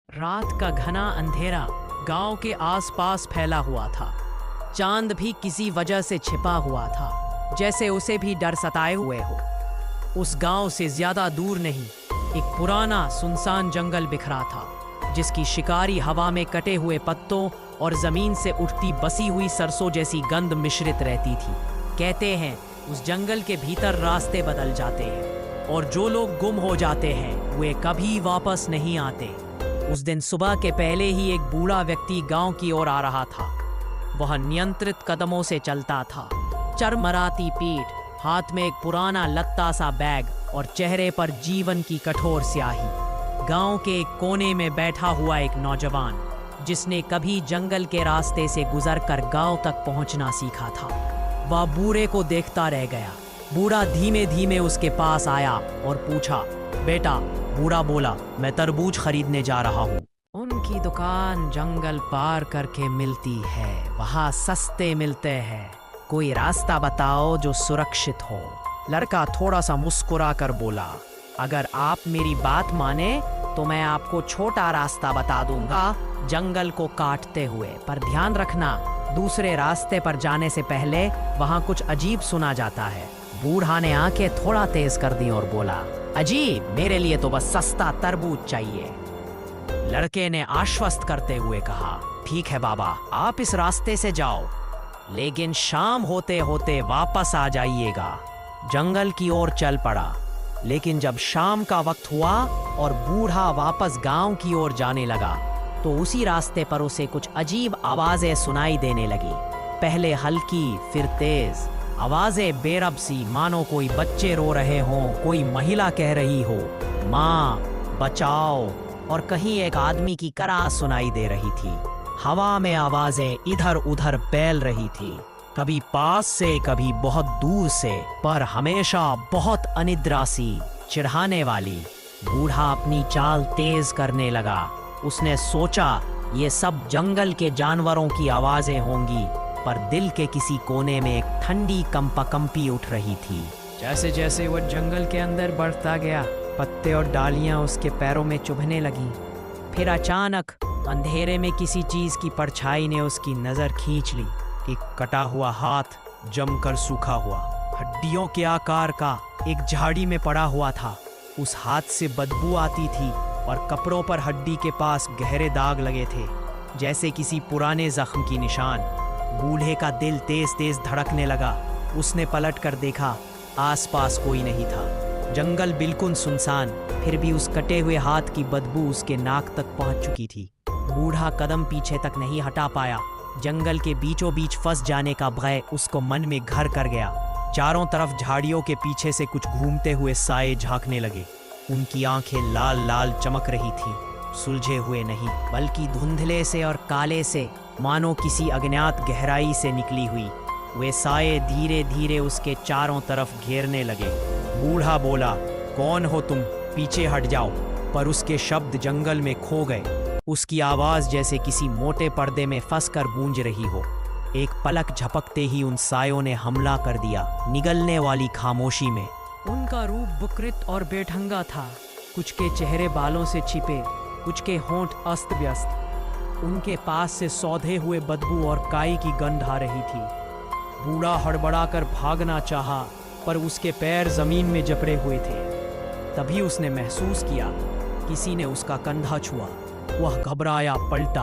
रात का घना अंधेरा गांव के आसपास फैला हुआ था। चांद भी किसी वजह से छिपा हुआ था, जैसे उसे भी डर सताए हुए हो। उस गांव से ज्यादा दूर नहीं, एक पुराना सुनसान जंगल बिखरा था, जिसकी शिकारी हवा में कटे हुए पत्तों और जमीन से उठती बसी हुई सरसों जैसी गंध मिश्रित रहती थी। कहते हैं उस जंगल के भीतर रास्ते बदल जाते हैं और जो लोग गुम हो जाते हैं वे कभी वापस नहीं आते। उस दिन सुबह के पहले ही एक बूढ़ा व्यक्ति गांव की ओर आ रहा था। वह नियंत्रित कदमों से चलता था, चरमराती पीठ, हाथ में एक पुराना लत्ता सा बैग और चेहरे पर जीवन की कठोर स्याही। गांव के एक कोने में बैठा हुआ एक नौजवान, जिसने कभी जंगल के रास्ते से गुजरकर गांव तक पहुंचना सीखा था, वह बूढ़े को देखता रह गया। बूढ़ा धीमे धीमे उसके पास आया और पूछा, बेटा। बूढ़ा बोला, मैं तरबूज खरीदने जा रहा हूँ। उनकी दुकान जंगल पार करके मिलती है, वहाँ सस्ते मिलते हैं। कोई रास्ता बताओ जो सुरक्षित हो। लड़का थोड़ा सा मुस्कुरा कर बोला, अगर आप मेरी बात माने तो मैं आपको छोटा रास्ता बता दूंगा, जंगल को काटते हुए। पर ध्यान रखना, दूसरे रास्ते पर जाने से पहले वहाँ कुछ अजीब सुना जाता है। बूढ़ा ने आंखें थोड़ा तेज कर दी और बोला, अजीब? मेरे लिए तो बस सस्ता तरबूज चाहिए। लड़के ने आश्वस्त करते हुए कहा, ठीक है बाबा, आप इस रास्ते से जाओ, लेकिन शाम होते होते वापस आ जाइएगा। जंगल की ओर चल पड़ा, लेकिन जब शाम का वक्त हुआ और बूढ़ा वापस गांव की ओर जाने लगा, तो उसी रास्ते पर उसे कुछ अजीब आवाजें सुनाई देने लगी। पहले हल्की, फिर तेज आवाजें, बेरब सी, मानो कोई बच्चे रो रहे हों, कोई महिला कह रही हो, माँ बचाओ, और कहीं एक आदमी की कराह सुनाई दे रही थी। हवा में आवाजें इधर उधर फैल रही थी, कभी पास से, कभी बहुत दूर से, पर हमेशा बहुत अनिद्रा सी, चिढ़ाने वाली। बूढ़ा अपनी चाल तेज करने लगा। उसने सोचा ये सब जंगल के जानवरों की आवाजें होंगी, पर दिल के किसी कोने में एक ठंडी कंपकंपी उठ रही थी। जैसे जैसे वह जंगल के अंदर बढ़ता गया, पत्ते और डालियां उसके पैरों में चुभने लगीं। फिर अचानक अंधेरे में किसी चीज की परछाई ने उसकी नजर खींच ली। एक कटा हुआ हाथ, जमकर सूखा हुआ, हड्डियों के आकार का, एक झाड़ी में पड़ा हुआ था। उस हाथ से बदबू आती थी और कपड़ों पर हड्डी के पास गहरे दाग लगे थे, जैसे किसी पुराने जख्म की निशान। बूढ़े का दिल तेज तेज धड़कने लगा। उसने पलट कर देखा, आसपास कोई नहीं था। जंगल बिल्कुल सुनसान, फिर भी उस कटे हुए हाथ की बदबू उसके नाक तक पहुंच चुकी थी। बूढ़ा कदम पीछे तक नहीं हटा पाया। जंगल के बीचों बीच फंस जाने का भय उसको मन में घर कर गया। चारों तरफ झाड़ियों के पीछे से कुछ घूमते हुए साए झांकने लगे। उनकी आंखें लाल लाल चमक रही थीं, सुलझे हुए नहीं, बल्कि धुंधले से और काले से, मानो किसी अज्ञात गहराई से निकली हुई। वे साए धीरे धीरे उसके चारों तरफ घेरने लगे। बूढ़ा बोला, कौन हो तुम? पीछे हट जाओ। पर उसके शब्द जंगल में खो गए। उसकी आवाज जैसे किसी मोटे पर्दे में फंसकर गूंज रही हो। एक पलक झपकते ही उन सायों ने हमला कर दिया, निगलने वाली खामोशी में। उनका रूप विकृत और बेढंगा था। कुछ के चेहरे बालों से छिपे, कुछ के होंठ अस्त व्यस्त। उनके पास से सौधे हुए बदबू और काई की गंध आ रही थी। बूढ़ा हड़बड़ाकर भागना चाहा, पर उसके पैर जमीन में जकड़े हुए थे। तभी उसने महसूस किया, किसी ने उसका कंधा छुआ। वह घबराया, पलटा।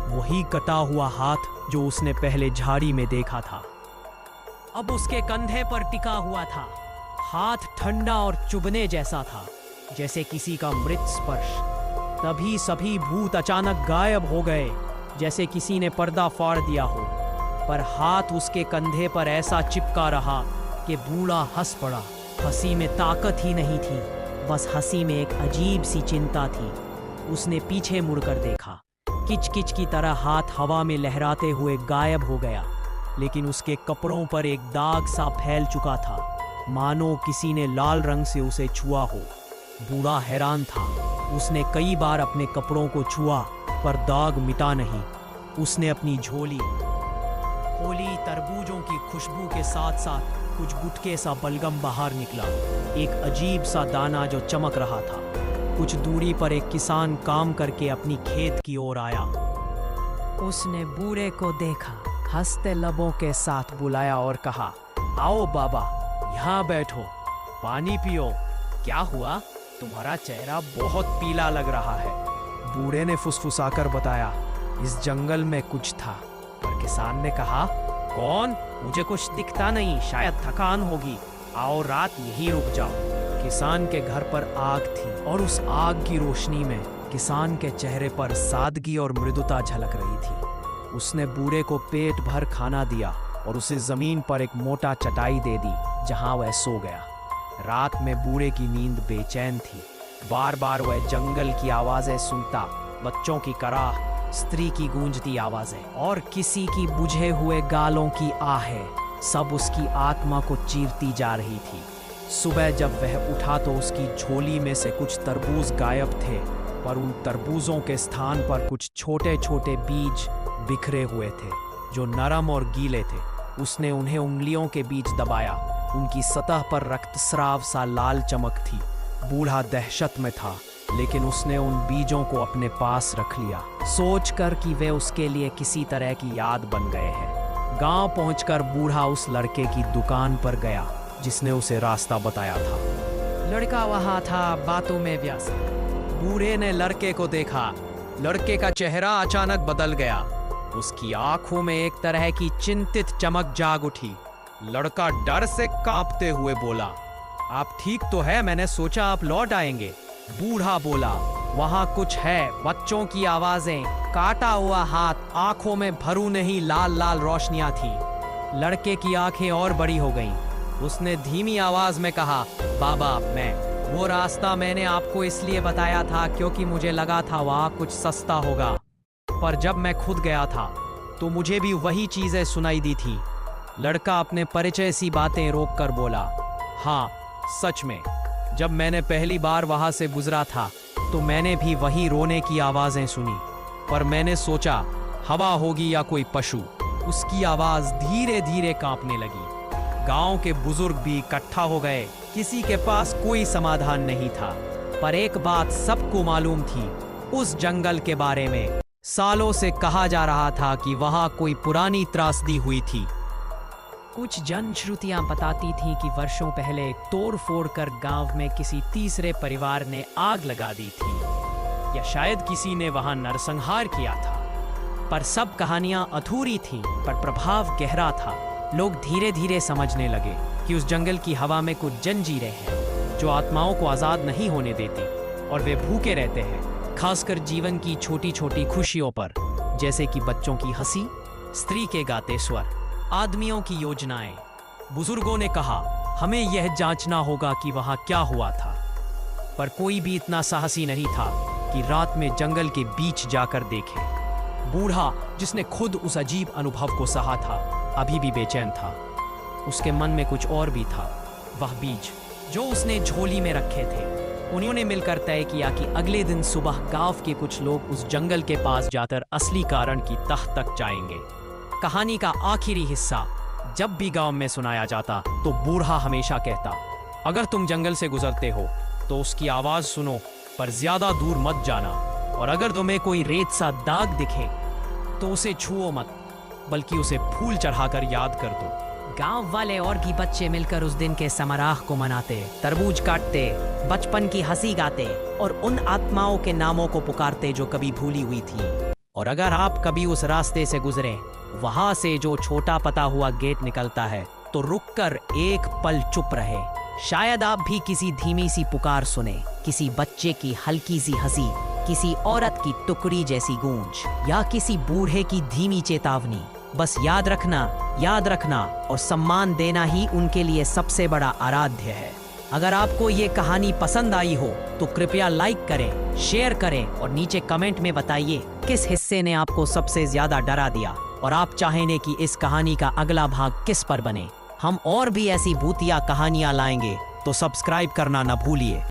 वही कटा हुआ हाथ जो उसने पहले झाड़ी में देखा था, अब उसके कंधे पर टिका हुआ था। हाथ ठंडा और चुभने जैसा था, जैसे किसी का मृत स्पर्श। तभी सभी भूत अचानक गायब हो गए, जैसे किसी ने पर्दा फाड़ दिया हो। पर हाथ उसके कंधे पर ऐसा चिपका रहा कि बूढ़ा हंस पड़ा। हंसी में ताकत ही नहीं थी, बस हंसी में एक अजीब सी चिंता थी। उसने पीछे मुड़कर देखा। किच-किच की तरह हाथ हवा में लहराते हुए गायब हो गया, लेकिन उसके कपड़ों पर एक दाग सा फैल चुका था, मानो किसी ने लाल रंग से उसे छुआ हो। बूढ़ा हैरान था। उसने कई बार अपने कपड़ों को छुआ, पर दाग मिटा नहीं। उसने अपनी झोली खोली। तरबूजों की खुशबू के साथ साथ कुछ गुटके सा बलगम बाहर निकला, एक अजीब सा दाना जो चमक रहा था। कुछ दूरी पर एक किसान काम करके अपनी खेत की ओर आया। उसने बूढ़े को देखा, हंसते लबों के साथ बुलाया और कहा, आओ बाबा, यहाँ बैठो, पानी पियो। क्या हुआ? तुम्हारा चेहरा बहुत पीला लग रहा है। बूढ़े ने फुसफुसाकर बताया, इस जंगल में कुछ था। पर किसान ने कहा, कौन? मुझे कुछ दिखता नहीं, शायद थकान होगी। आओ रात यहीं रुक जाओ। किसान के घर पर आग थी और उस आग की रोशनी में किसान के चेहरे पर सादगी और मृदुता झलक रही थी। उसने बूढ़े को पेट भर खाना दिया और उसे जमीन पर एक मोटा चटाई दे दी, जहां वह सो गया। रात में बूढ़े की नींद बेचैन थी। बार बार वह जंगल की आवाजें सुनता, बच्चों की कराह, स्त्री की गूंजती आवाजें और किसी की बुझे हुए गालों की आहें, सब उसकी आत्मा को चीरती जा रही थी। सुबह जब वह उठा तो उसकी झोली में से कुछ तरबूज गायब थे, पर उन तरबूजों के स्थान पर कुछ छोटे छोटे बीज बिखरे हुए थे, जो नरम और गीले थे। उसने उन्हें उंगलियों के बीच दबाया। उनकी सतह पर रक्तस्राव सा लाल चमक थी। बूढ़ा दहशत में था, लेकिन उसने उन बीजों को अपने पास रख लिया, सोचकर कि वे उसके लिए किसी तरह की याद बन गए हैं। गांव पहुंचकर बूढ़ा उस लड़के की दुकान पर गया जिसने उसे रास्ता बताया था। लड़का वहां था, बातों में व्यस्त। बूढ़े ने लड़के को देखा। लड़के का चेहरा अचानक बदल गया। उसकी आंखों में एक तरह की चिंतित चमक जाग उठी। लड़का डर से कांपते हुए बोला, आप ठीक तो है? मैंने सोचा आप लौट आएंगे। बूढ़ा बोला, वहां कुछ है, बच्चों की आवाजें, काटा हुआ हाथ, आंखों में भरू नहीं लाल लाल रोशनियां थी। लड़के की आंखें और बड़ी हो गईं। उसने धीमी आवाज में कहा, बाबा, वो रास्ता मैंने आपको इसलिए बताया था क्योंकि मुझे लगा था वहां कुछ सस्ता होगा, पर जब मैं खुद गया था तो मुझे भी वही चीजें सुनाई दी थी। लड़का अपने परिचय सी बातें रोककर बोला, हाँ सच में, जब मैंने पहली बार वहां से गुजरा था तो मैंने भी वही रोने की आवाजें सुनी, पर मैंने सोचा हवा होगी या कोई पशु। उसकी आवाज धीरे धीरे कांपने लगी। गांव के बुजुर्ग भी इकट्ठा हो गए। किसी के पास कोई समाधान नहीं था, पर एक बात सबको मालूम थी, उस जंगल के बारे में सालों से कहा जा रहा था कि वहां कोई पुरानी त्रासदी हुई थी। कुछ जनश्रुतियां बताती थीं कि वर्षों पहले तोड़ फोड़ कर गांव में किसी तीसरे परिवार ने आग लगा दी थी, या शायद किसी ने वहां नरसंहार किया था। पर सब कहानियां अधूरी थीं, पर प्रभाव गहरा था। लोग धीरे धीरे समझने लगे कि उस जंगल की हवा में कुछ जंजीरें हैं जो आत्माओं को आजाद नहीं होने देती, और वे भूखे रहते हैं, खासकर जीवन की छोटी छोटी खुशियों पर, जैसे कि बच्चों की हंसी, स्त्री के गाते स्वर, आदमियों की योजनाएं। बुजुर्गों ने कहा, हमें यह जांचना होगा कि वहां क्या हुआ था, पर कोई भी इतना साहसी नहीं था कि रात में जंगल के बीच जाकर देखे। बूढ़ा, जिसने खुद उस अजीब अनुभव को सहा था, अभी भी बेचैन था। उसके मन में कुछ और भी था। वह बीज जो उसने झोली में रखे थे, उन्होंने मिलकर तय किया कि अगले दिन सुबह गांव के कुछ लोग उस जंगल के पास जाकर असली कारण की तह तक जाएंगे। कहानी का आखिरी हिस्सा जब भी गांव में सुनाया जाता तो बूढ़ा हमेशा कहता, अगर तुम जंगल से गुजरते हो तो उसकी आवाज सुनो, पर ज्यादा दूर मत जाना, और अगर तुम्हें कोई रेत सा दाग दिखे तो उसे छुओ मत, बल्कि उसे फूल चढ़ाकर याद कर दो। गांव वाले और भी बच्चे मिलकर उस दिन के समारोह को मनाते, तरबूज काटते, बचपन की हंसी गाते और उन आत्माओं के नामों को पुकारते जो कभी भूली हुई थी। और अगर आप कभी उस रास्ते से गुजरे, वहां से जो छोटा पता हुआ गेट निकलता है, तो रुककर एक पल चुप रहे। शायद आप भी किसी धीमी सी पुकार सुने, किसी बच्चे की हल्की सी हंसी, किसी औरत की टुकड़ी जैसी गूंज, या किसी बूढ़े की धीमी चेतावनी। बस याद रखना और सम्मान देना ही उनके लिए सबसे बड़ा आराध्य है। अगर आपको ये कहानी पसंद आई हो तो कृपया लाइक करें, शेयर करें और नीचे कमेंट में बताइए किस हिस्से ने आपको सबसे ज्यादा डरा दिया और आप चाहेंगे कि इस कहानी का अगला भाग किस पर बने। हम और भी ऐसी भूतिया कहानियां लाएंगे, तो सब्सक्राइब करना न भूलिए।